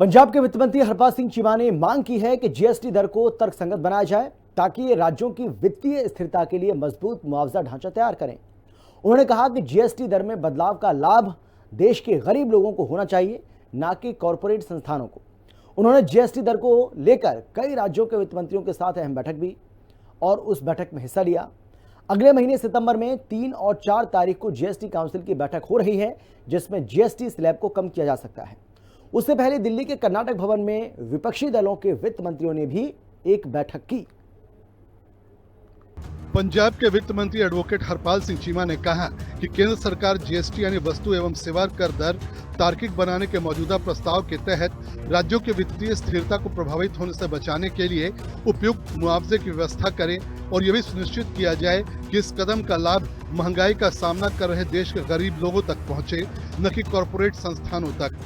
पंजाब के वित्त मंत्री हरपाल सिंह चीमा ने मांग की है कि जीएसटी दर को तर्कसंगत बनाया जाए ताकि ये राज्यों की वित्तीय स्थिरता के लिए मजबूत मुआवजा ढांचा तैयार करें। उन्होंने कहा कि जीएसटी दर में बदलाव का लाभ देश के गरीब लोगों को होना चाहिए, न कि कॉरपोरेट संस्थानों को। उन्होंने जीएसटी दर को लेकर कई राज्यों के वित्त मंत्रियों के साथ अहम बैठक भी और उस बैठक में हिस्सा लिया। अगले महीने सितंबर में 3 और 4 तारीख को जीएसटी काउंसिल की बैठक हो रही है, जिसमें जीएसटी स्लैब को कम किया जा सकता है। उससे पहले दिल्ली के कर्नाटक भवन में विपक्षी दलों के वित्त मंत्रियों ने भी एक बैठक की। पंजाब के वित्त मंत्री एडवोकेट हरपाल सिंह चीमा ने कहा कि केंद्र सरकार जीएसटी यानी वस्तु एवं सेवा कर दर तार्किक बनाने के मौजूदा प्रस्ताव के तहत राज्यों की वित्तीय स्थिरता को प्रभावित होने से बचाने के लिए उपयुक्त मुआवजे की व्यवस्था करे और यह भी सुनिश्चित किया जाए कि इस कदम का लाभ महंगाई का सामना कर रहे देश के गरीब लोगों तक पहुँचे, न कि कॉरपोरेट संस्थानों तक।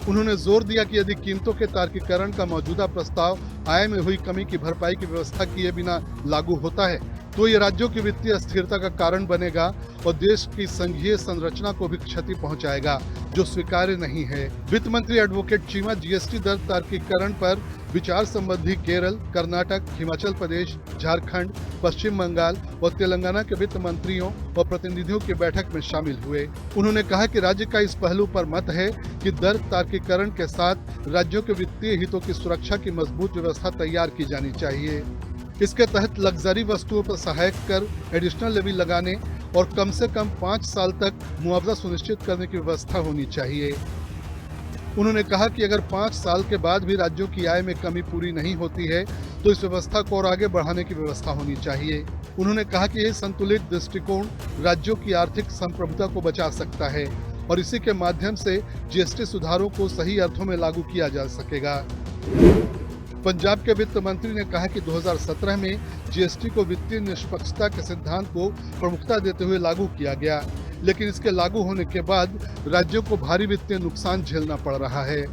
उन्होंने जोर दिया कि यदि कीमतों के तार्किकरण का मौजूदा प्रस्ताव आय में हुई कमी की भरपाई की व्यवस्था किए बिना लागू होता है तो ये राज्यों की वित्तीय अस्थिरता का कारण बनेगा और देश की संघीय संरचना को भी क्षति पहुंचाएगा, जो स्वीकार्य नहीं है। वित्त मंत्री एडवोकेट चीमा जीएसटी दर तार्किकरण पर विचार संबंधी केरल, कर्नाटक, हिमाचल प्रदेश, झारखंड, पश्चिम बंगाल और तेलंगाना के वित्त मंत्रियों और प्रतिनिधियों की बैठक में शामिल हुए। उन्होंने कहा कि राज्य का इस पहलू पर मत है कि दर तार्किकरण के साथ राज्यों के वित्तीय हितों की सुरक्षा की मजबूत व्यवस्था तैयार की जानी चाहिए। इसके तहत लग्जरी वस्तुओं पर सहायक कर, एडिशनल लेवी लगाने और कम से कम 5 साल तक मुआवजा सुनिश्चित करने की व्यवस्था होनी चाहिए। उन्होंने कहा कि अगर 5 साल के बाद भी राज्यों की आय में कमी पूरी नहीं होती है तो इस व्यवस्था को और आगे बढ़ाने की व्यवस्था होनी चाहिए। उन्होंने कहा कि यह संतुलित दृष्टिकोण राज्यों की आर्थिक संप्रभुता को बचा सकता है और इसी के माध्यम से जीएसटी सुधारों को सही अर्थों में लागू किया जा सकेगा। पंजाब के वित्त मंत्री ने कहा कि 2017 में जीएसटी को वित्तीय निष्पक्षता के सिद्धांत को प्रमुखता देते हुए लागू किया गया, लेकिन इसके लागू होने के बाद राज्यों को भारी वित्तीय नुकसान झेलना पड़ रहा है।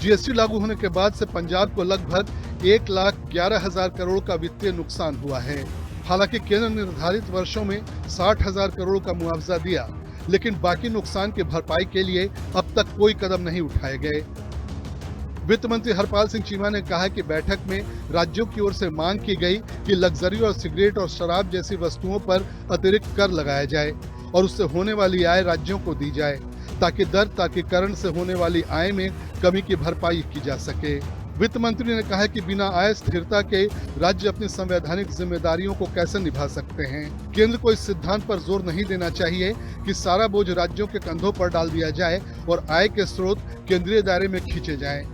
जीएसटी लागू होने के बाद से पंजाब को लगभग 1,11,000 करोड़ का वित्तीय नुकसान हुआ है। हालांकि केंद्र निर्धारित वर्षों में 60,000 करोड़ का मुआवजा दिया, लेकिन बाकी नुकसान की भरपाई के लिए अब तक कोई कदम नहीं उठाए गए। वित्त मंत्री हरपाल सिंह चीमा ने कहा कि बैठक में राज्यों की ओर से मांग की गई कि लग्जरी और सिगरेट और शराब जैसी वस्तुओं पर अतिरिक्त कर लगाया जाए और उससे होने वाली आय राज्यों को दी जाए ताकि दर तार्किकरण से होने वाली आय में कमी की भरपाई की जा सके। वित्त मंत्री ने कहा कि बिना आय स्थिरता के राज्य अपनी संवैधानिक जिम्मेदारियों को कैसे निभा सकते हैं। केंद्र को इस सिद्धांत पर जोर नहीं देना चाहिए कि सारा बोझ राज्यों के कंधों पर डाल दिया जाए और आय के स्रोत केंद्रीय दायरे में खींचे जाएं।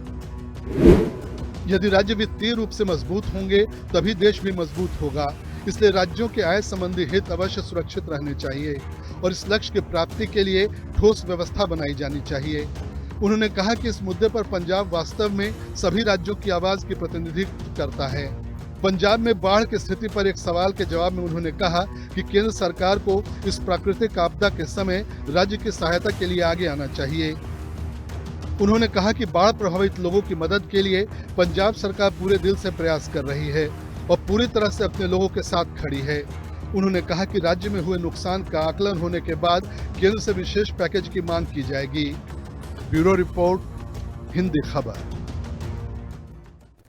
यदि राज्य वित्तीय रूप से मजबूत होंगे तभी देश भी मजबूत होगा। इसलिए राज्यों के आय संबंधी हित अवश्य सुरक्षित रहने चाहिए और इस लक्ष्य की प्राप्ति के लिए ठोस व्यवस्था बनाई जानी चाहिए। उन्होंने कहा कि इस मुद्दे पर पंजाब वास्तव में सभी राज्यों की आवाज की प्रतिनिधित्व करता है। पंजाब में बाढ़ की स्थिति पर एक सवाल के जवाब में उन्होंने कहा कि केंद्र सरकार को इस प्राकृतिक आपदा के समय राज्य की सहायता के लिए आगे आना चाहिए। उन्होंने कहा कि बाढ़ प्रभावित लोगों की मदद के लिए पंजाब सरकार पूरे दिल से प्रयास कर रही है और पूरी तरह से अपने लोगों के साथ खड़ी है। उन्होंने कहा कि राज्य में हुए नुकसान का आकलन होने के बाद केंद्र से विशेष पैकेज की मांग की जाएगी। ब्यूरो रिपोर्ट, हिंदी खबर।